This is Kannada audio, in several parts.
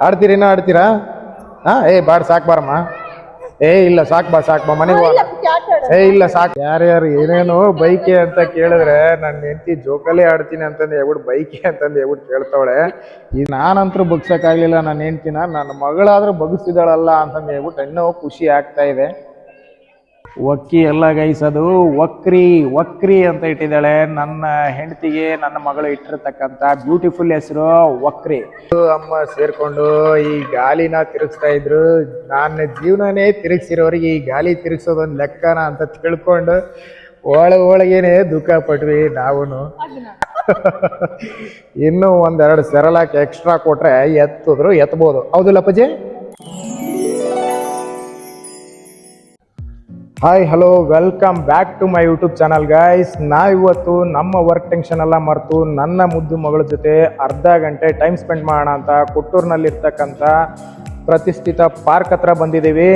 ಆಡ್ತೀರಿ ಇನ್ನ ಆಡ್ತೀರಾ? ಹಾ ಏ ಬಾಡ್ ಸಾಕ್ ಬಾರಮ್ಮ. ಏ ಇಲ್ಲ ಸಾಕ್ ಬಾ ಮನೆಗೆ ಹೋಗೋಣ. ಏ ಇಲ್ಲ ಸಾಕ್. ಯಾರ್ಯಾರು ಏನೇನು ಬೈಕೆ ಅಂತ ಕೇಳಿದ್ರೆ ನನ್ನ ಹೆಂಡತಿ ಜೋಕಾಲಿ ಆಡ್ತೀನಿ ಅಂತಂದು ಹೇಳ್ಬಿಟ್ಟು ಬೈಕೆ ಅಂತಂದು ಹೇಳ್ಬಿಟ್ಟು ಕೇಳ್ತಾವಳೆ. ಈ ನಾನಂತರೂ ಬಗ್ಸಕ್ಕಾಗ್ಲಿಲ್ಲ ನನ್ನ ಹೆಂಡ್ತಿನ, ನನ್ನ ಮಗಳಾದ್ರೂ ಬಗ್ಸಿದಾಳಲ್ಲ ಅಂತಂದು ಹೇಳ್ಬಿಟ್ಟು ಇನ್ನೂ ಖುಷಿ ಆಗ್ತಾ ಇದೆ. ಒಕ್ಕಿ ಎಲ್ಲ ಗೈಸದು ವಕ್ರಿ ಅಂತ ಇಟ್ಟಿದ್ದಾಳೆ. ನನ್ನ ಹೆಂಡತಿಗೆ ನನ್ನ ಮಗಳು ಇಟ್ಟಿರ್ತಕ್ಕಂಥ ಬ್ಯೂಟಿಫುಲ್ ಹೆಸರು ವಕ್ರಿ. ಅಮ್ಮ ಸೇರ್ಕೊಂಡು ಈ ಗಾಲಿನ ತಿರುಗಿಸ್ತಾ ಇದ್ರು. ನನ್ನ ಜೀವನನೇ ತಿರುಗಿಸಿರೋರಿಗೆ ಈ ಗಾಲಿ ತಿರುಗಿಸೋದೊಂದು ಲೆಕ್ಕನ ಅಂತ ತಿಳ್ಕೊಂಡು ಒಳಗೇನೆ ದುಃಖ ಪಟ್ವಿ ನಾವುನು. ಇನ್ನೂ ಒಂದೆರಡು ಸೆರಲಾಕಿ ಎಕ್ಸ್ಟ್ರಾ ಕೊಟ್ರೆ ಎತ್ತಬಹುದು. ಹೌದಿಲ್ಲ ಅಪ್ಪಾಜಿ? Hi hello welcome back to my YouTube channel guys. ನಾವಿವತ್ತು ನಮ್ಮ ವರ್ಕ್ ಟೆನ್ಷನ್ ಎಲ್ಲ ಮರೆತು ನನ್ನ ಮುದ್ದು ಮಗಳ ಜೊತೆ ಅರ್ಧ ಗಂಟೆ ಟೈಮ್ ಸ್ಪೆಂಡ್ ಮಾಡೋಣ ಅಂತ ಕೊಟ್ಟೂರಿನಲ್ಲಿರ್ತಕ್ಕಂಥ ಪ್ರತಿಷ್ಠಿತ ಪಾರ್ಕ್ ಹತ್ರ ಬಂದಿದ್ದೀವಿ.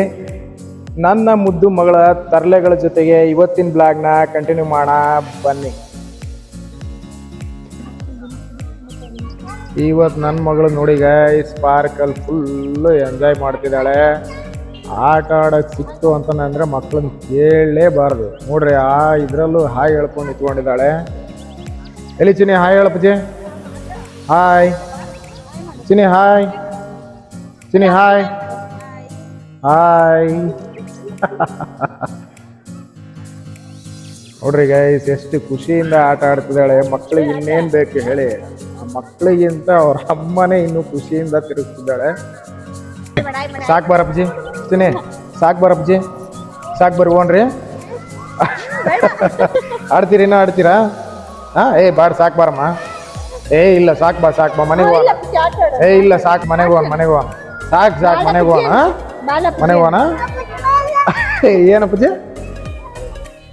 ನನ್ನ ಮುದ್ದು ಮಗಳ ತರಲೆಗಳ ಜೊತೆಗೆ ಇವತ್ತಿನ ಬ್ಲಾಗ್ನ ಕಂಟಿನ್ಯೂ ಮಾಡೋಣ ಬನ್ನಿ. ಇವತ್ತು ನನ್ನ ಮಗಳು ನೋಡಿ ಗೈಸ್ ಪಾರ್ಕಲ್ಲಿ ಫುಲ್ಲು ಎಂಜಾಯ್ ಮಾಡ್ತಿದ್ದಾಳೆ. ಆಟ ಆಡೋಕ್ಕೆ ಸಿಕ್ತು ಅಂತಂದ್ರೆ ಮಕ್ಕಳನ್ನ ಕೇಳಲೇಬಾರ್ದು. ನೋಡ್ರಿ ಇದರಲ್ಲೂ ಹಾಯ್ ಹೇಳ್ಕೊಂಡು ನಿಂತ್ಕೊಂಡಿದ್ದಾಳೆ. ಎಲ್ಲಿ ಚಿನಿ ಹಾಯ್ ಹೇಳಪ್ಪಜಿ? Hi Chini, hi Chini, hi hi. ನೋಡ್ರಿ ಗೈಸ್ ಎಷ್ಟು ಖುಷಿಯಿಂದ ಆಟ ಆಡ್ತಿದ್ದಾಳೆ. ಮಕ್ಕಳಿಗೆ ಇನ್ನೇನು ಬೇಕು ಹೇಳಿ? ಆ ಮಕ್ಕಳಿಗಿಂತ ಅವ್ರ ಅಮ್ಮನೇ ಇನ್ನೂ ಖುಷಿಯಿಂದ ತಿರುಗಿಸ್ತಿದ್ದಾಳೆ. ಸಾಕು ಬಾರಪ್ಪಜಿ ಚಿನಿ, ಸಾಕು ಬಾರಪ್ಪಜಿ, ಸಾಕು ಬರ್ರಿ ಓಣ್ರಿ. ಆಡ್ತೀರಿ ಇನ್ನ ಆಡ್ತೀರಾ? ಹಾ ಏ ಬಾಡ್ ಸಾಕು ಬಾರಮ್ಮ. ಏ ಇಲ್ಲ ಸಾಕು ಬಾ ಮನೆಗೆ ಹೋಗೋಣ. ಏ ಇಲ್ಲ ಸಾಕು ಮನೆಗೆ ಹೋಗೋಣ ಸಾಕು ಮನೆಗೆ ಹೋಗೋಣ ಮನೆಗೆ ಹೋಗೋಣ. ಏನಪ್ಪಜಿ?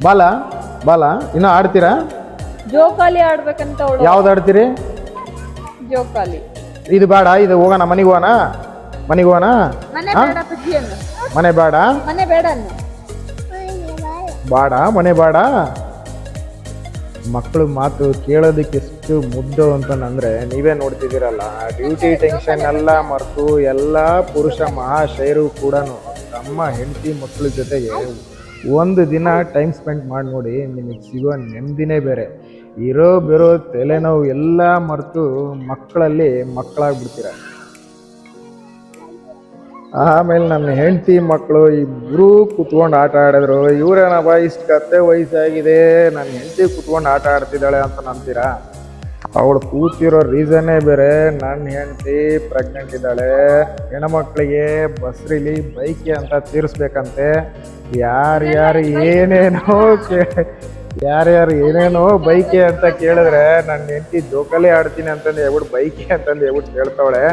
ಬಾಲ ಇನ್ನ ಆಡ್ತೀರಾ? ಜೋಕಾಲಿ ಆಡ್ಬೇಕಂತ. ಯಾವ್ದು ಆಡ್ತೀರಿ? ಜೋಕಾಲಿ. ಇದು ಬೇಡ, ಇದು ಹೋಗೋಣ ಮನೆಗೆ ಹೋಗೋಣ. ಮನೆ ಬೇಡ, ಮನೆ ಬೇಡ. ಮಕ್ಕಳು ಮಾತು ಕೇಳೋದಕ್ಕೆ ಎಷ್ಟು ಮುದ್ದು ಅಂತಂದ್ರೆ ನೀವೇ ನೋಡ್ತಿದ್ದೀರಲ್ಲ. ಡ್ಯೂಟಿ ಟೆನ್ಷನ್ ಎಲ್ಲ ಮರೆತು ಎಲ್ಲ ಪುರುಷ ಮಹಾಶಯರು ಕೂಡ ತಮ್ಮ ಹೆಂಡತಿ ಮಕ್ಕಳ ಜೊತೆಗೆ ಒಂದು ದಿನ ಟೈಮ್ ಸ್ಪೆಂಡ್ ಮಾಡಿ ನೋಡಿ, ನಿಮಗೆ ಸಿಗೋ ನೆಮ್ಮದಿನೇ ಬೇರೆ. ಇರೋ ತಲೆನೋವು ಎಲ್ಲ ಮರೆತು ಮಕ್ಕಳಲ್ಲಿ ಮಕ್ಕಳಾಗ್ಬಿಡ್ತೀರ. ಆಮೇಲೆ ನನ್ನ ಹೆಂಡತಿ ಮಕ್ಕಳು ಇಬ್ಬರೂ ಕುತ್ಕೊಂಡು ಆಟ ಆಡಿದ್ರು. ಇವರೇನಪ್ಪ ಇಷ್ಟು ಕತ್ತೆ ವಯಸ್ಸಾಗಿದೆ ನನ್ನ ಹೆಂಡತಿ ಕುತ್ಕೊಂಡು ಆಟ ಆಡ್ತಿದ್ದಾಳೆ ಅಂತ ನಂಬ್ತೀರಾ? ಅವಳು ಕೂತಿರೋ ರೀಸನ್ನೇ ಬೇರೆ. ನನ್ನ ಹೆಂಡತಿ ಪ್ರೆಗ್ನೆಂಟ್ ಇದ್ದಾಳೆ. ಹೆಣ್ಮಕ್ಳಿಗೆ ಬಸ್ರಿಲಿ ಬೈಕಿ ಅಂತ ತೀರಿಸ್ಬೇಕಂತೆ. ಯಾರ್ಯಾರು ಏನೇನೋ ಬೈಕೆ ಅಂತ ಕೇಳಿದ್ರೆ ನನ್ನ ಹೆಂಡತಿ ಜೋಕಾಲಿ ಆಡ್ತೀನಿ ಅಂತಂದು ಹೇಳ್ಬಿಟ್ಟು ಬೈಕೆ ಅಂತಂದು ಹೇಳ್ಬಿಟ್ಟು ಕೇಳ್ತಾವಳೆ.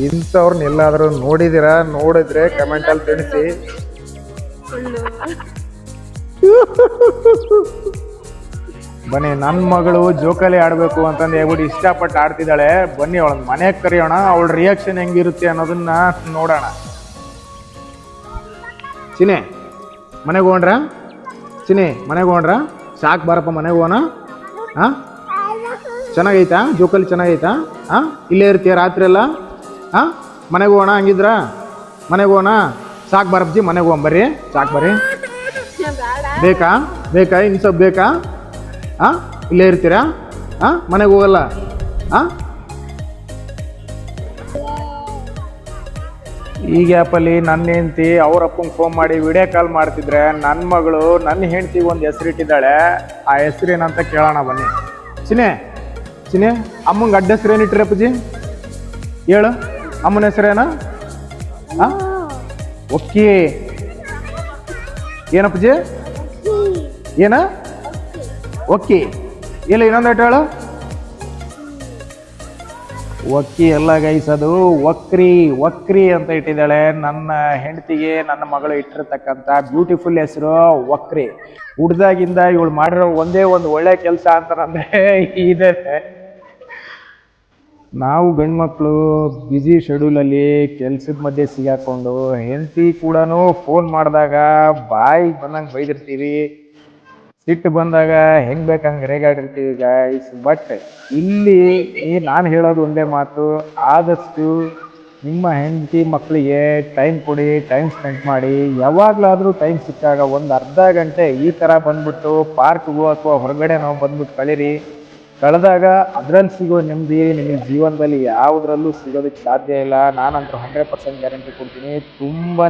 ಇಂಥವ್ರನ್ನೆಲ್ಲಾದರೂ ನೋಡಿದ್ರೆ ಕಮೆಂಟಲ್ಲಿ ತಿಳಿಸಿ. ಬನ್ನಿ, ನನ್ನ ಮಗಳು ಜೋಕಾಲಿ ಆಡಬೇಕು ಅಂತಂದು ಹೇಳ್ಬಿಟ್ಟು ಇಷ್ಟಪಟ್ಟು ಆಡ್ತಿದ್ದಾಳೆ. ಬನ್ನಿ ಅವಳನ್ನ ಮನೆಗೆ ಕರೆಯೋಣ, ಅವಳ ರಿಯಾಕ್ಷನ್ ಹೆಂಗಿರುತ್ತೆ ಅನ್ನೋದನ್ನ ನೋಡೋಣ. ಚಿನಿ ಮನೆಗೆ ಹೋಗ್ರ? ಚಿನಿ ಮನೆಗೆ ಹೋಗ್ರ? ಸಾಕು ಬಾರಪ್ಪ ಮನೆಗೆ ಹೋಗೋಣ. ಹಾಂ ಚೆನ್ನಾಗೈತಾ ಜೋಕಾಲಿ? ಚೆನ್ನಾಗೈತಾ? ಹಾಂ ಇಲ್ಲೇ ಇರ್ತೀಯ ರಾತ್ರಿ ಎಲ್ಲ? ಹಾಂ ಮನೆಗೆ ಹೋಗೋಣ ಹಂಗಿದ್ರ? ಮನೆಗೆ ಹೋಗೋಣ. ಸಾಕು ಬಾರಪ್ಪ ಮನೆಗೆ ಹೋಗೋಣ ಬರ್ರಿ. ಸಾಕು ಬರ್ರಿ. ಬೇಕಾ ಇನ್ನು ಸ್ವಲ್ಪ ಬೇಕಾ? ಹಾಂ ಇಲ್ಲೇ ಇರ್ತೀರಾ? ಹಾಂ ಮನೆಗೆ ಹೋಗಲ್ಲ? ಹಾಂ ಈ ಗ್ಯಾಪಲ್ಲಿ ನನ್ನ ಹೆಂಡತಿ ಅವ್ರ ಅಪ್ಪಂಗೆ ಫೋನ್ ಮಾಡಿ ವಿಡಿಯೋ ಕಾಲ್ ಮಾಡ್ತಿದ್ರೆ ನನ್ನ ಮಗಳು ನನ್ನ ಹೆಂಡತಿಗೆ ಒಂದು ಹೆಸರಿಟ್ಟಿದ್ದಾಳೆ. ಆ ಹೆಸರೇನಂತ ಕೇಳೋಣ ಬನ್ನಿ. ಚಿನಿ ಅಮ್ಮಂಗೆ ಅಡ್ಡ ಹೆಸರು ಏನಿಟ್ರಿ ಅಪ್ಪಾಜಿ? ಹೇಳು ಅಮ್ಮನ ಹೆಸರೇನ? ಹಾಂ ಒಕ್ಕಿ. ಏನಪ್ಪಜಿ? ಏನ ಒಕ್ಕಿ? ಇಲ್ಲ ಇನ್ನೊಂದು ಐಟ ಹೇಳು. ಒಕ್ಕಿ ಎಲ್ಲ ಗೈಸದು ವಕ್ರಿ ಅಂತ ಇಟ್ಟಿದ್ದಾಳೆ. ನನ್ನ ಹೆಂಡತಿಗೆ ನನ್ನ ಮಗಳು ಇಟ್ಟಿರ್ತಕ್ಕಂಥ ಬ್ಯೂಟಿಫುಲ್ ಹೆಸರು ವಕ್ರಿ. ಹುಡ್ದಾಗಿಂದ ಇವಳು ಮಾಡಿರೋ ಒಂದೇ ಒಂದು ಒಳ್ಳೆ ಕೆಲಸ ಅಂತಂದ್ರೆ ಇದೆ. ನಾವು ಗಂಡ್ಮಕ್ಳು ಬ್ಯುಸಿ ಶೆಡ್ಯೂಲಲ್ಲಿ ಕೆಲ್ಸದ ಮಧ್ಯೆ ಸಿಗಾಕೊಂಡು ಹೆಂಡತಿ ಕೂಡ ಫೋನ್ ಮಾಡಿದಾಗ ಬಾಯಿ ಬಂದಂಗೆ ಬೈದಿರ್ತೀವಿ. ಸಿಟ್ಟು ಬಂದಾಗ ಹೆಂಗೆ ಬೇಕಂಗೆ ರೇಗಾಡಿರ್ತೀವಿ ಗೈಸ್. ಬಟ್ ಇಲ್ಲಿ ನಾನು ಹೇಳೋದು ಒಂದೇ ಮಾತು, ಆದಷ್ಟು ನಿಮ್ಮ ಹೆಂಡತಿ ಮಕ್ಕಳಿಗೆ ಟೈಮ್ ಕೊಡಿ, ಟೈಮ್ ಸ್ಪೆಂಡ್ ಮಾಡಿ. ಯಾವಾಗಲಾದರೂ ಟೈಮ್ ಸಿಕ್ಕಾಗ ಒಂದು ಅರ್ಧ ಗಂಟೆ ಈ ಥರ ಬಂದ್ಬಿಟ್ಟು ಪಾರ್ಕ್ಗೋ ಅಥವಾ ಹೊರಗಡೆ ನಾವು ಬಂದ್ಬಿಟ್ಟು ಕಳೀರಿ. ಕಳೆದಾಗ ಅದರಲ್ಲಿ ಸಿಗೋ ನೆಮ್ಮದಿ ನಿಮಗೆ ಜೀವನದಲ್ಲಿ ಯಾವುದರಲ್ಲೂ ಸಿಗೋದಕ್ಕೆ ಸಾಧ್ಯ ಇಲ್ಲ. ನಾನಂತೂ 100% ಗ್ಯಾರಂಟಿ ಕೊಡ್ತೀನಿ. ತುಂಬಾ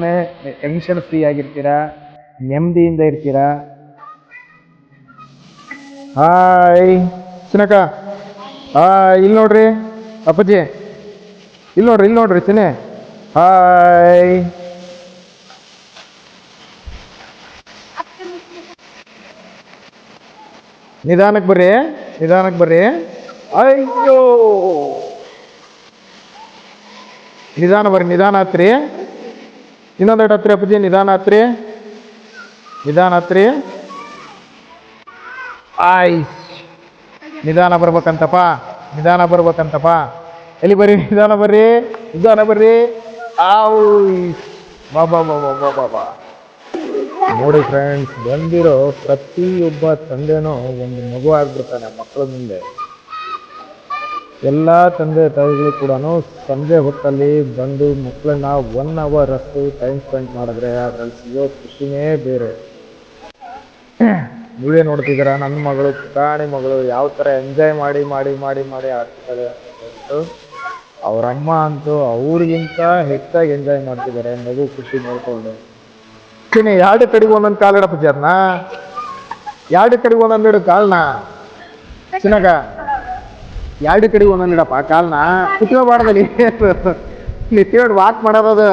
ಟೆನ್ಷನ್ ಫ್ರೀ ಆಗಿರ್ತೀರಾ, ನೆಮ್ಮದಿಯಿಂದ ಇರ್ತೀರಾ. ಹಾಯ್ ಚಿನ್ನಕ್ಕ, ಇಲ್ಲಿ ನೋಡ್ರಿ ಅಪ್ಪಾಜಿ, ಇಲ್ಲಿ ನೋಡ್ರಿ ಚಿನ್ನೆ. ಹಾಯ್, ನಿಧಾನಕ್ಕೆ ಬರ್ರಿ, ನಿಧಾನಕ್ಕೆ ಬರ್ರಿ. ಅಯ್ಯೋ, ನಿಧಾನ ಬರ್ರಿ, ನಿಧಾನ ಹತ್ರಿ. ಇನ್ನೊಂದೆರಡು ಹತ್ರಿ ಅಪ್ಪಾಜಿ, ನಿಧಾನ ಹತ್ರಿ, ನಿಧಾನ ಹತ್ರಿ. ಆಯ್, ನಿಧಾನ ಬರ್ಬೇಕಂತಪ್ಪ, ನಿಧಾನ ಬರ್ಬೇಕಂತಪ್ಪ. ಎಲ್ಲಿ ಬರ್ರಿ, ನಿಧಾನ ಬರ್ರಿ, ನಿಧಾನ ಬರ್ರಿ. ಆವ್, ಬಾಬಾ ಬಾಬಾ ಬಾಬಾ ಬಾ. ನೋಡಿ ಫ್ರೆಂಡ್ಸ್, ಬಂದಿರೋ ಪ್ರತಿಯೊಬ್ಬ ತಂದೆನೂ ಒಂದು ಮಗು ಆಗ್ಬಿಡ್ತಾನೆ ಮಕ್ಕಳ ಮುಂದೆ. ಎಲ್ಲ ತಂದೆ ತಾಯಿಗಳು ಕೂಡ ಸಂಜೆ ಹೊತ್ತಲ್ಲಿ ಬಂದು ಮಕ್ಕಳನ್ನ 1 hour ಅಷ್ಟು ಟೈಮ್ ಸ್ಪೆಂಡ್ ಮಾಡಿದ್ರೆ ಅದ್ರಲ್ಲಿ ಸಿಗೋ ಖುಷಿನೇ ಬೇರೆ. ನೀವೇ ನೋಡ್ತಿದ್ದೀರಾ ನನ್ನ ಮಗಳು, ಪುಟಾಣಿ ಮಗಳು ಯಾವ ಥರ ಎಂಜಾಯ್ ಮಾಡಿ ಮಾಡಿ ಮಾಡಿ ಮಾಡಿ ಆಡ್ತಿದ್ದಾಳೆ ಅಂತ. ಅವರಮ್ಮ ಅಂತೂ ಅವ್ರಿಗಿಂತ ಹೆಚ್ಚಾಗಿ ಎಂಜಾಯ್ ಮಾಡ್ತಿದ್ದಾರೆ ಮಗು ಖುಷಿ ನೋಡ್ಕೊಂಡು. ಎರಡು ಕಡೆಗೆ ಒಂದೊಂದು ಕಾಲಿಡಪ್ಪ ಜರ್ನ, ಎರಡು ಕಡೆಗೆ ಒಂದೊಂದು ಇಡು ಕಾಲ್ನ. ಚಿನ್ನಗ ಎರಡು ಕಡೆಗೆ ಒಂದೊಂದು ಇಡಪ್ಪ ಕಾಲ್ನ. ಕುತ್ಕೋಬಾರ್ದಲ್ಲಿ ನಿಂತ್ಕೊಂಡು ವಾಕ್ ಮಾಡೋದು,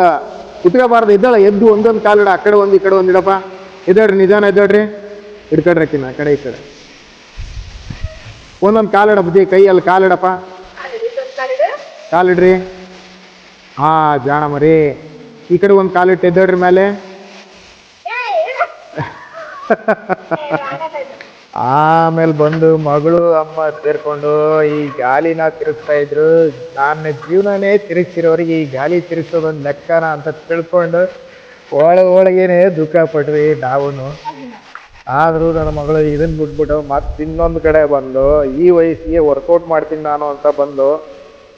ಕುತ್ಕೋಬಾರ್ದು. ಇದ್ದಾಳೆ ಎದ್ದು ಒಂದೊಂದು ಕಾಲಿಡ, ಆ ಕಡೆ ಒಂದು ಈ ಕಡೆ ಒಂದು ಇಡಪ್ಪ. ಎದ್ದೇಳ್ರಿ, ನಿಧಾನ ಎದ್ದೇಳ್ರಿ, ಹಿಡ್ಕೊಡ್ರಕ್ಕಿನ ಆ ಕಡೆ ಈ ಕಡೆ ಒಂದೊಂದು ಕಾಲಿಡ ಬುದ್ಧಿ, ಕೈಯಲ್ಲಿ ಕಾಲಿಡಪ್ಪ, ಕಾಲಿಡ್ರಿ. ಜಾಣ ಮರಿ, ಈ ಕಡೆ ಒಂದು ಕಾಲಿಟ್ಟು ಎದ್ದೇಳ್ರಿ ಮೇಲೆ. ಆಮೇಲೆ ಬಂದು ಮಗಳು ಅಮ್ಮ ಸೇರ್ಕೊಂಡು ಈ ಗಾಲಿನ ತಿರುಗಿಸ್ತಾ ಇದ್ರು. ನನ್ನ ಜೀವನನೇ ತಿರುಗಿಸಿರೋರಿಗೆ ಈ ಗಾಲಿ ತಿರುಗಿಸೋದೊಂದು ಲೆಕ್ಕನ ಅಂತ ತಿಳ್ಕೊಂಡು ಒಳಗೇನೆ ದುಃಖ ಪಟ್ವಿ ನಾವು. ಆದರೂ ನನ್ನ ಮಗಳು ಇದನ್ನು ಬಿಟ್ಬಿಟ್ಟು ಮತ್ತೆ ಇನ್ನೊಂದು ಕಡೆ ಬಂದು ಈ ವಯಸ್ಸಿಗೆ ವರ್ಕೌಟ್ ಮಾಡ್ತೀನಿ ನಾನು ಅಂತ ಬಂದು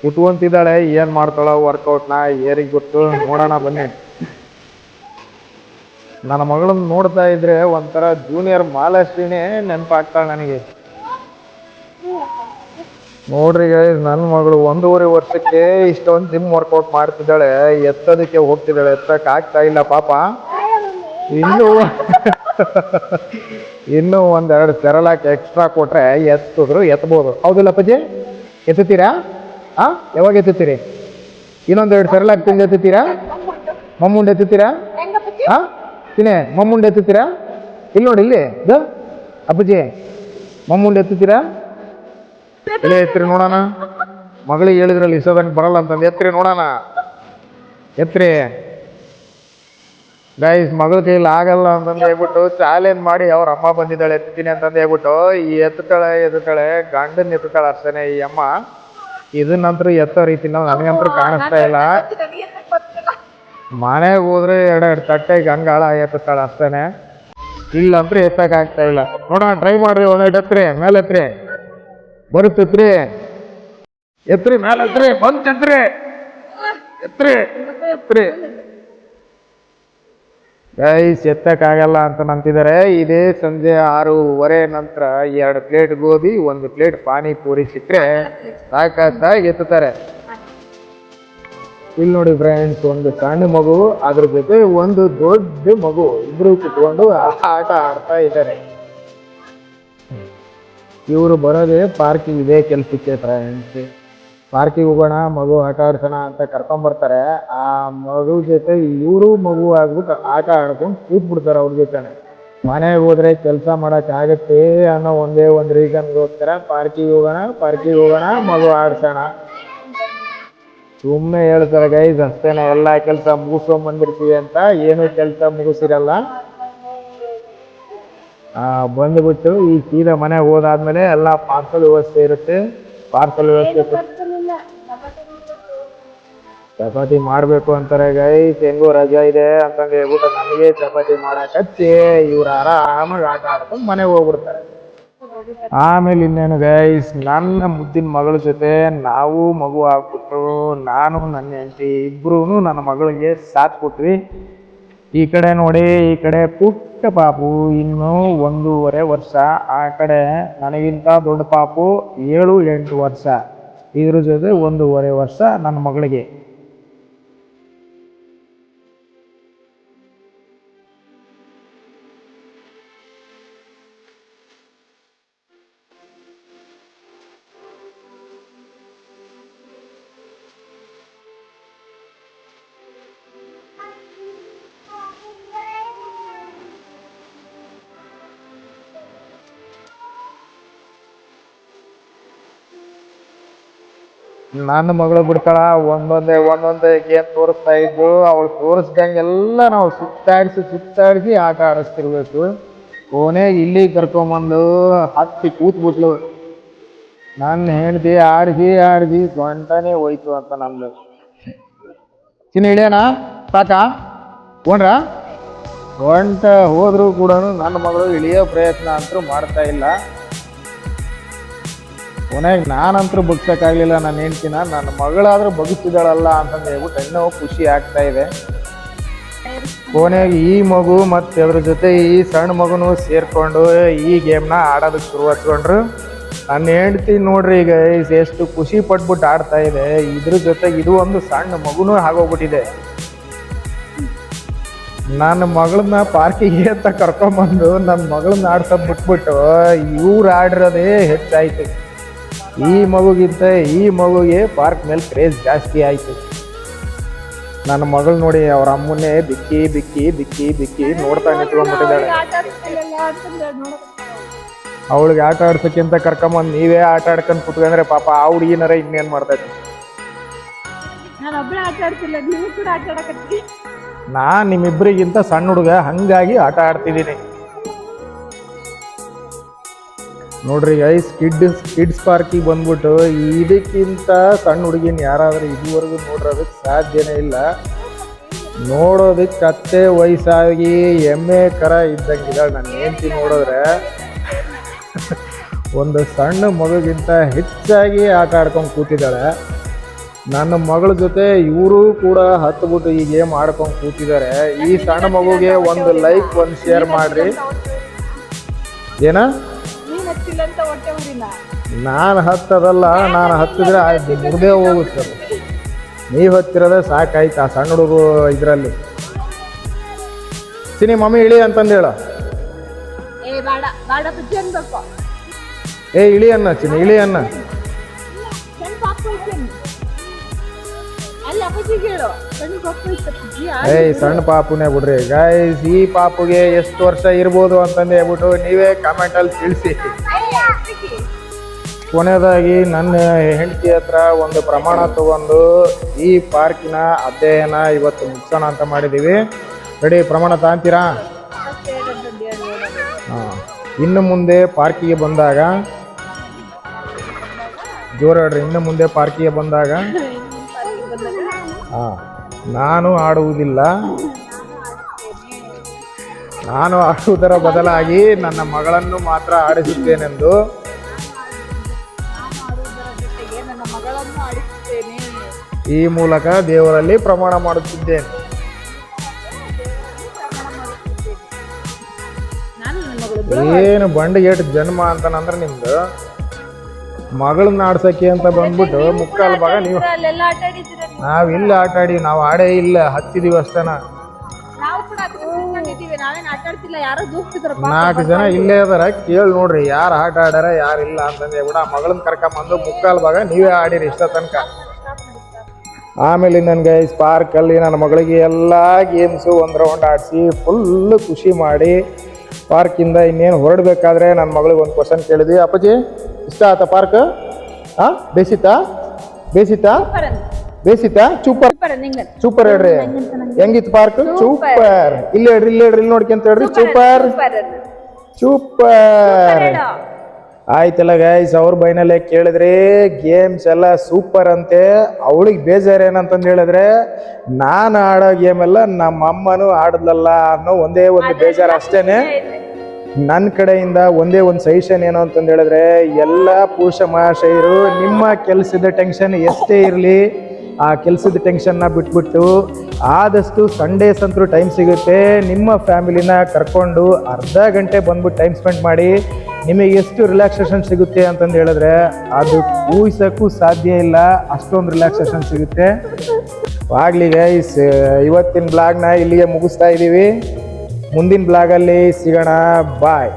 ಕುತ್ಕೊಂತಿದ್ದಾಳೆ. ಏನು ಮಾಡ್ತಾಳೋ ವರ್ಕೌಟ್ನ ಏರಿಗೆ ಗೊತ್ತು, ನೋಡೋಣ ಬನ್ನಿ. ನನ್ನ ಮಗಳನ್ನ ನೋಡ್ತಾ ಇದ್ರೆ ಒಂಥರ ಜೂನಿಯರ್ ಮಾಲಾಶ್ರೀನೇ ನೆನಪಾಗ್ತಾಳೆ ನನಗೆ. ನೋಡ್ರಿ ನನ್ನ ಮಗಳು 1.5 ವರ್ಷಕ್ಕೆ ಇಷ್ಟೊಂದು ಜಿಮ್ ವರ್ಕೌಟ್ ಮಾಡ್ತಿದ್ದಾಳೆ. ಎತ್ತೋದಕ್ಕೆ ಹೋಗ್ತಿದ್ದಾಳೆ, ಎತ್ತಕ್ಕೆ ಆಗ್ತಾ ಇಲ್ಲ ಪಾಪ. ಇನ್ನೂ ಒಂದೆರಡು ಸೆರಲಾಕ್ ಎಕ್ಸ್ಟ್ರಾ ಕೊಟ್ರೆ ಎತ್ತಿದ್ರು ಎತ್ಬೋದು. ಹೌದಿಲ್ಲ ಅಪ್ಪಾಜಿ? ಎತ್ತುತ್ತೀರಾ? ಯಾವಾಗ ಎತ್ತುತ್ತೀರಿ? ಇನ್ನೊಂದೆರಡು ಸೆರಲಾಕ್ ತಿಂದು ಎತ್ತುತ್ತೀರಾ? ಮಮ್ಮುಂಡು ಎತ್ತುತ್ತೀರಾ? ತಿನ್ನೆ ಮಮ್ಮುಂಡು ಎತ್ತುತ್ತೀರಾ? ಇಲ್ಲಿ ನೋಡಿ, ಇಲ್ಲಿ ಅಪ್ಪಾಜಿ ಮಮ್ಮುಂಡು ಎತ್ತುತ್ತೀರಾ? ಇಲ್ಲೇ ಎತ್ತರಿ ನೋಡೋಣ. ಮಗಳಿಗೆ ಹೇಳಿದ್ರಲ್ಲಿ ಇಸೋದಕ್ಕೆ ಬರಲ್ಲ ಅಂತಂದು ಎತ್ತರಿ ನೋಡೋಣ, ಎತ್ತರಿ. ಗೈಸ್, ಮಗಳ ಕೈಲಿ ಆಗಲ್ಲ ಅಂತಂದು ಹೇಳ್ಬಿಟ್ಟು ಚಾಲೆಂಜ್ ಮಾಡಿ ಅವ್ರ ಅಮ್ಮ ಬಂದಿದ್ದಾಳೆ ಎತ್ತೀನಿ ಅಂತಂದು ಹೇಳ್ಬಿಟ್ಟು ಈ ಎತ್ತುತ್ತಾಳೆ ಗಂಡನ ಎತ್ತುತ್ತಾಳೆ ಅಷ್ಟೇನೆ ಈ ಅಮ್ಮ. ಇದನ್ನಂತರೂ ಎತ್ತೋ ರೀತಿ ನನಗಂತೂ ಕಾಣಿಸ್ತಾ ಇಲ್ಲ. ಮನೆಗೆ ಹೋದ್ರೆ ಎರಡೆರಡು ತಟ್ಟೆಗೆ ಹಂಗಾಳ ಎತ್ತುತ್ತಾಳೆ ಅಷ್ಟೇನೆ. ಇಲ್ಲಂತೂ ಎತ್ತಕ್ಕಾಗ್ತಾ ಇಲ್ಲ. ನೋಡೋಣ, ಟ್ರೈ ಮಾಡ್ರಿ. ಒಂದೆರಡು ಎತ್ತರಿ, ಮೇಲೆ ಎತ್ತರಿ, ಬರುತ್ತೆತ್ರಿ, ಎತ್ತರಿ, ಮೇಲೆ ಎತ್ತರಿ, ಬಂತು ಎತ್ತರಿ, ಎತ್ತರಿ ಎತ್ತರಿ. ಗೈಸ್, ಎತ್ತಕ್ಕಾಗಲ್ಲ ಅಂತ ನಂತಿದ್ದಾರೆ. ಇದೇ ಸಂಜೆ 6:30 ನಂತರ 2 ಪ್ಲೇಟ್ ಗೋಬಿ, 1 ಪ್ಲೇಟ್ ಪಾನಿಪೂರಿ ಸಿಕ್ಕರೆ ಸಾಕಾಗಿ ಎತ್ತುತ್ತಾರೆ. ಇಲ್ಲಿ ನೋಡಿ ಫ್ರೆಂಡ್ಸ್, ಒಂದು ಸಣ್ಣ ಮಗು, ಅದ್ರ ಜೊತೆ ಒಂದು ದೊಡ್ಡ ಮಗು, ಇಬ್ರು ಕುತ್ಕೊಂಡು ಆಟ ಆಡ್ತಾ ಇದ್ದಾರೆ. ಇವರು ಬರೋದೇ ಪಾರ್ಕಿಂಗ್ ಇದೇ ಕೆಲ್ಸಕ್ಕೆ ಫ್ರೆಂಡ್ಸ್. ಪಾರ್ಕಿಗೆ ಹೋಗೋಣ, ಮಗು ಆಟ ಆಡ್ಸೋಣ ಅಂತ ಕರ್ಕೊಂಬರ್ತಾರೆ. ಆ ಮಗು ಜೊತೆ ಇವರು ಮಗು ಆಗ್ಬಿಟ್ಟು ಆಟ ಆಡ್ಕೊಂಡು ಕೂತ್ಬಿಡ್ತಾರೆ ಅವ್ರ ಜೊತೆನೆ. ಮನೆಗೆ ಹೋದ್ರೆ ಕೆಲಸ ಮಾಡೋಕ್ಕಾಗತ್ತೆ ಅನ್ನೋ ಒಂದೇ ಒಂದು ರೀಸನ್ಗೋಸ್ಕರ ಪಾರ್ಕಿಗೆ ಹೋಗೋಣ, ಮಗು ಆಡ್ಸೋಣ ಸುಮ್ಮನೆ ಹೇಳ್ತಾರೆ. ಗೈಸ್ ಅಷ್ಟೇನೆ, ಎಲ್ಲ ಕೆಲಸ ಮುಗಿಸ್ಕೊಂಬಂದಿರ್ತೀವಿ ಅಂತ ಏನೂ ಕೆಲಸ ಮುಗಿಸಿರಲ್ಲ. ಬಂದುಬಿಟ್ಟು ಈ ಸೀದಾ ಮನೆಗೆ ಹೋದಾದ್ಮೇಲೆ ಎಲ್ಲ ಪಾರ್ಸಲ್ ವ್ಯವಸ್ಥೆ ಇರುತ್ತೆ. ಪಾರ್ಸಲ್ ವ್ಯವಸ್ಥೆ ಚಪಾತಿ ಮಾಡಬೇಕು ಅಂತಾರೆ. ಗೈಸ್, ಹೆಂಗೋ ರಜಾ ಇದೆ ಅಂತಂದು ಹೇಳ್ಬಿಟ್ಟು ನನಗೆ ಚಪಾತಿ ಮಾಡಕ್ಕೆ ಹಚ್ಚಿ ಇವ್ರು ಆರಾಮಾಗಿ ಆಟ ಆಡ್ಕೊಂಡು ಮನೆಗೆ ಹೋಗ್ಬಿಡ್ತಾರೆ. ಆಮೇಲೆ ಇನ್ನೇನು ಗೈಸ್, ನನ್ನ ಮುದ್ದಿನ ಮಗಳ ಜೊತೆ ನಾವು ಮಗು ಆಗ್ಬಿಟ್ಟು ನಾನು ನನ್ನ ಹೆಂಡತಿ ಇಬ್ರು ನನ್ನ ಮಗಳಿಗೆ ಸಾಥ್ ಕೊಟ್ವಿ. ಈ ಕಡೆ ನೋಡಿ, ಈ ಕಡೆ ಪುಟ್ಟ ಪಾಪು ಇನ್ನು 1.5 ವರ್ಷ, ಆ ಕಡೆ ನನಗಿಂತ ದೊಡ್ಡ ಪಾಪು 7-8 ವರ್ಷ. ಇದ್ರ ಜೊತೆ 1.5 ವರ್ಷ ನನ್ನ ಮಗಳಿಗೆ. ನನ್ನ ಮಗಳು ಬಿಡ್ತಾಳ, ಒಂದೊಂದೇ ಗೇಮ್ ತೋರಿಸ್ತಾ ಇದ್ದು, ಅವಳು ತೋರಿಸ್ದಂಗೆಲ್ಲ ನಾವು ಸುತ್ತಾಡಿಸಿ ಆಟ ಆಡಿಸ್ತಿರ್ಬೇಕು. ಕೊನೆಗೆ ಇಲ್ಲಿ ಕರ್ಕೊಂಬಂದು ಹತ್ತಿ ಕೂತ್ಬಿಟ್ಲು. ನನ್ನ ಹೆಂಡತಿ ಆಡಿಸಿ ಗಂಟನೇ ಹೋಯ್ತು ಅಂತ ನಮ್ದು. ಚಿನ್ನ ಇಳಿಯೋಣ ಸಾಕಾ ಕೊಂಡ್ರ ಗಂಟ ಹೋದ್ರೂ ಕೂಡ ನನ್ನ ಮಗಳು ಇಳಿಯೋ ಪ್ರಯತ್ನ ಅಂತೂ ಮಾಡ್ತಾ ಇಲ್ಲ. ಕೊನೆಗೆ ನಾನಂತರೂ ಬಗ್ಸೋಕ್ಕಾಗಲಿಲ್ಲ ನನ್ನ ಹೆಂಡ್ತಿನ. ನನ್ನ ಮಗಳಾದ್ರೂ ಬಗ್ಸಿದಾಳಲ್ಲ ಅಂತಂದು ಹೇಳ್ಬಿಟ್ಟು ಇನ್ನೂ ಖುಷಿ ಆಗ್ತಾ ಇದೆ. ಕೊನೆಗೆ ಈ ಮಗು ಮತ್ತು ಅದ್ರ ಜೊತೆ ಈ ಸಣ್ಣ ಮಗುನು ಸೇರಿಕೊಂಡು ಈ ಗೇಮ್ನ ಆಡೋದಕ್ಕೆ ಶುರು ಹಚ್ಕೊಂಡ್ರು. ನನ್ನ ಹೆಂಡ್ತಿ ನೋಡ್ರಿ ಈಗ ಎಷ್ಟು ಖುಷಿ ಪಟ್ಬಿಟ್ಟು ಆಡ್ತಾ ಇದೆ. ಇದ್ರ ಜೊತೆಗೆ ಇದು ಒಂದು ಸಣ್ಣ ಮಗುನೂ ಆಗೋಗ್ಬಿಟ್ಟಿದೆ. ನನ್ನ ಮಗಳನ್ನ ಪಾರ್ಕಿಗೆ ಅಂತ ಕರ್ಕೊಂಬಂದು ನನ್ನ ಮಗಳನ್ನ ಆಡ್ಸೋದು ಬಿಟ್ಬಿಟ್ಟು ಇವ್ರು ಆಡಿರೋದೇ ಹೆಚ್ಚಾಯ್ತು. ಈ ಮಗುಗಿಂತ ಈ ಮಗುಗೆ ಪಾರ್ಕ್ ಮೇಲೆ ಕ್ರೇಜ್ ಜಾಸ್ತಿ ಆಯಿತು. ನನ್ನ ಮಗಳು ನೋಡಿ ಅವ್ರ ಅಮ್ಮನ್ನೇ ಬಿಕ್ಕಿ ನೋಡ್ತಾ ನಿಂತ್ಕೊಂಡ್ಬಿಟ್ಟಿದ್ದಾಳೆ. ಅವಳಿಗೆ ಆಟ ಆಡ್ಸೋಕ್ಕೆ ಅಂತ ಕರ್ಕೊಂಬಂದು ನೀವೇ ಆಟ ಆಡ್ಕೊಂಡು ಕುತ್ಕೊಂಡ್ರೆ ಪಾಪ ಆ ಹುಡುಗಿನಾರ ಇನ್ನೇನು ಮಾಡ್ತೈತಿ. ನಾನು ನಿಮ್ಮಿಬ್ಬರಿಗಿಂತ ಸಣ್ಣ ಹುಡುಗ, ಹಂಗಾಗಿ ಆಟ ಆಡ್ತಿದ್ದೀನಿ. ನೋಡ್ರಿ ಗೈಸ್, ಕಿಡ್ಸ್ ಪಾರ್ಕಿಗೆ ಬಂದ್ಬಿಟ್ಟು ಇದಕ್ಕಿಂತ ಸಣ್ಣ ಹುಡುಗಿನ ಯಾರಾದ್ರೂ ಇದುವರೆಗೂ ನೋಡಿರೋದಕ್ಕೆ ಸಾಧ್ಯನೇ ಇಲ್ಲ. ನೋಡೋದಕ್ಕೆ ಕತ್ತೆ ವಯಸ್ಸಾಗಿ ಎಮ್ಮೆ ಕರ ಇದ್ದಂಗಿದ್ದಾಳೆ ನನ್ನ ಹೆಂಡತಿ. ನೋಡಿದ್ರೆ ಒಂದು ಸಣ್ಣ ಮಗುಗಿಂತ ಹೆಚ್ಚಾಗಿ ಆಟ ಆಡ್ಕೊಂಡು ಕೂತಿದ್ದಾಳೆ. ನನ್ನ ಮಗಳ ಜೊತೆ ಇವರು ಕೂಡ ಹತ್ಬಿಟ್ಟು ಈ ಗೇಮ್ ಆಡ್ಕೊಂಡು ಕೂತಿದ್ದಾರೆ. ಈ ಸಣ್ಣ ಮಗುಗೆ ಒಂದು ಲೈಕ್, ಒಂದು ಶೇರ್ ಮಾಡ್ರಿ. ಏನ ನಾನು ಹತ್ತದಲ್ಲ, ನಾನು ಹತ್ತಿದ್ರೆ ಮುಗ್ದೇ ಹೋಗುತ್ತೆ. ನೀವು ಹತ್ತಿರೋದೇ ಸಾಕಾಯ್ತು ಆ ಸಣ್ಣ ಹುಡುಗರು ಇದರಲ್ಲಿ. ಚಿನಿ ಮಮ್ಮಿ ಇಳಿ ಅಂತಂದು ಹೇಳ. ಇಳಿ ಅನ್ನ ಚಿನಿ, ಇಳಿ ಅನ್ನ. ಸಣ್ಣ ಪಾಪುನೇ ಬಿಡ್ರಿ ಗೈಸ್. ಈ ಪಾಪುಗೆ ಎಷ್ಟು ವರ್ಷ ಇರ್ಬೋದು ಅಂತಂದು ಹೇಳ್ಬಿಟ್ಟು ನೀವೇ ಕಾಮೆಂಟಲ್ಲಿ ತಿಳಿಸಿ. ಕೊನೆಯದಾಗಿ ನನ್ನ ಹೆಂಡತಿ ಹತ್ರ ಒಂದು ಪ್ರಮಾಣ ತಗೊಂಡು ಈ ಪಾರ್ಕಿನ ಅಧ್ಯಯನ ಇವತ್ತು ಮುಗಿಸೋಣ ಅಂತ ಮಾಡಿದ್ದೀವಿ. ರೆಡಿ? ಪ್ರಮಾಣ ತಗೊಂತೀರಾ? ಇನ್ನು ಮುಂದೆ ಪಾರ್ಕಿಗೆ ಬಂದಾಗ ಜೋರಾಡ್ರಿ. ಇನ್ನು ಮುಂದೆ ಪಾರ್ಕಿಗೆ ಬಂದಾಗ ನಾನು ಆಡುವುದಿಲ್ಲ. ನಾನು ಆಡುವುದರ ಬದಲಾಗಿ ನನ್ನ ಮಗಳನ್ನು ಮಾತ್ರ ಆಡಿಸುತ್ತೇನೆಂದು ಈ ಮೂಲಕ ದೇವರಲ್ಲಿ ಪ್ರಮಾಣ ಮಾಡುತ್ತಿದ್ದೇನೆ. ಏನು ಬಂಡಿಗೇಟ್ ಜನ್ಮ ಅಂತಂದ್ರೆ ನಿಮ್ದು. ಮಗಳನ್ನ ಆಡ್ಸಕ್ಕೆ ಅಂತ ಬಂದ್ಬಿಟ್ಟು ಮುಕ್ಕಾಲು ಭಾಗ ನೀವು. ನಾವಿಲ್ಲ ಆಟ ಆಡಿ, ನಾವು ಆಡೇ ಇಲ್ಲ, ಹತ್ತಿದೀವಿ ಅಷ್ಟೇನ. 4 ಜನ ಇಲ್ಲೇ ಅದಾರ, ಕೇಳಿ ನೋಡ್ರಿ ಯಾರು ಆಟ ಆಡ್ಯಾರ ಯಾರಿಲ್ಲ ಅಂತಂದು ಹೇಳ್ಬಿಟ್ಟು ಆ ಮಗಳನ್ನ ಕರ್ಕೊಂಬಂದು ಮುಕ್ಕಾಲು ಭಾಗ ನೀವೇ ಆಡಿರಿ ಇಷ್ಟ ತನಕ. ಆಮೇಲೆ ನನ್ನ ಗೈಸ್ ಪಾರ್ಕಲ್ಲಿ ನನ್ನ ಮಗಳಿಗೆ ಎಲ್ಲ ಗೇಮ್ಸು ಒಂದು ರೌಂಡ್ ಆಡಿಸಿ ಫುಲ್ಲು ಖುಷಿ ಮಾಡಿ ಪಾರ್ಕಿಂದ ಇನ್ನೇನು ಹೊರಡಬೇಕಾದ್ರೆ ನನ್ನ ಮಗಳಿಗೆ ಒಂದು ಕ್ವಶನ್ ಕೇಳಿದ್ವಿ. ಅಪ್ಪಾಜಿ ಇಷ್ಟ ಆಯ್ತಾ ಪಾರ್ಕ್? ಬೇಸಿತಾ ಸೂಪರ್ ಹೇಳ್ರಿ. ಹೆಂಗಿತ್ತು ಪಾರ್ಕ್? ಸೂಪರ್. ಇಲ್ಲಿ ಹೇಳ್ರಿ, ಇಲ್ಲಿ ನೋಡ್ಕೊಂತ ಹೇಳ್ರಿ. ಸೂಪರ್ ಆಯ್ತಲ್ಲ ಗೈಸ್. ಅವ್ರ ಬೈನಲ್ಲೇ ಕೇಳಿದ್ರೆ ಗೇಮ್ಸ್ ಎಲ್ಲ ಸೂಪರ್ ಅಂತೆ. ಅವಳಿಗೆ ಬೇಜಾರು ಏನಂತಂದು ಹೇಳಿದ್ರೆ ನಾನು ಆಡೋ ಗೇಮ್ ಎಲ್ಲ ನಮ್ಮ ಅಮ್ಮನೂ ಆಡಲಲ್ಲ ಅನ್ನೋ ಒಂದೇ ಒಂದು ಬೇಜಾರು ಅಷ್ಟೇನೆ. ನನ್ನ ಕಡೆಯಿಂದ ಒಂದೇ ಒಂದು ಸಜೆಷನ್ ಏನು ಅಂತಂದು ಹೇಳಿದ್ರೆ, ಎಲ್ಲ ಪುರುಷ ಮಹಾಶಯರು ನಿಮ್ಮ ಕೆಲಸದ ಟೆನ್ಷನ್ ಎಷ್ಟೇ ಇರಲಿ, ಆ ಕೆಲಸದ ಟೆನ್ಷನ್ನ ಬಿಟ್ಬಿಟ್ಟು ಆದಷ್ಟು ಸಂಡೇಸ್ ಅಂತೂ ಟೈಮ್ ಸಿಗುತ್ತೆ, ನಿಮ್ಮ ಫ್ಯಾಮಿಲಿನ ಕರ್ಕೊಂಡು ಅರ್ಧ ಗಂಟೆ ಬಂದ್ಬಿಟ್ಟು ಟೈಮ್ ಸ್ಪೆಂಡ್ ಮಾಡಿ. ನಿಮಗೆ ಎಷ್ಟು ರಿಲ್ಯಾಕ್ಸೇಷನ್ ಸಿಗುತ್ತೆ ಅಂತಂದು ಹೇಳಿದ್ರೆ ಅದು ಊಹಿಸೋಕ್ಕೂ ಸಾಧ್ಯ ಇಲ್ಲ, ಅಷ್ಟೊಂದು ರಿಲ್ಯಾಕ್ಸೇಷನ್ ಸಿಗುತ್ತೆ. ಆಗಲಿ ಗೈಸ್, ಇವತ್ತಿನ ಬ್ಲಾಗ್ನ ಇಲ್ಲಿಗೆ ಮುಗಿಸ್ತಾ ಇದ್ದೀವಿ. ಮುಂದಿನ ಬ್ಲಾಗಲ್ಲಿ ಸಿಗೋಣ. ಬಾಯ್.